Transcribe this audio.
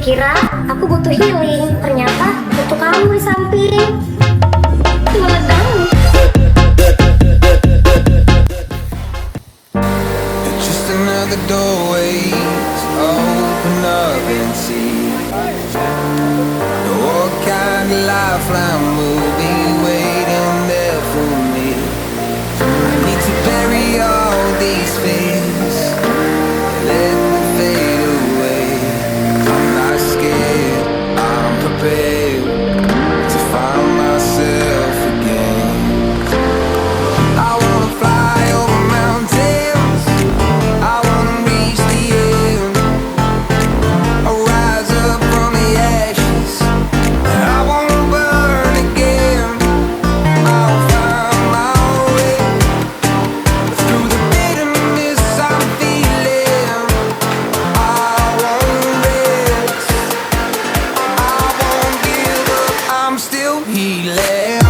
kira aku butuh healing, ternyata butuh kamu di samping. Meledak. Just another doorway to open up and see what kind of lifeline will be waiting there for me. I need to bury all these fears, let them fade away. I'm not scared, I'm prepared to find myself again. I wanna fly over mountains, I wanna reach the end. I'll rise up from the ashes, and I wanna burn again. I'll find my way through the bitterness I'm feeling. I won't rest, I won't give up, I'm still healing.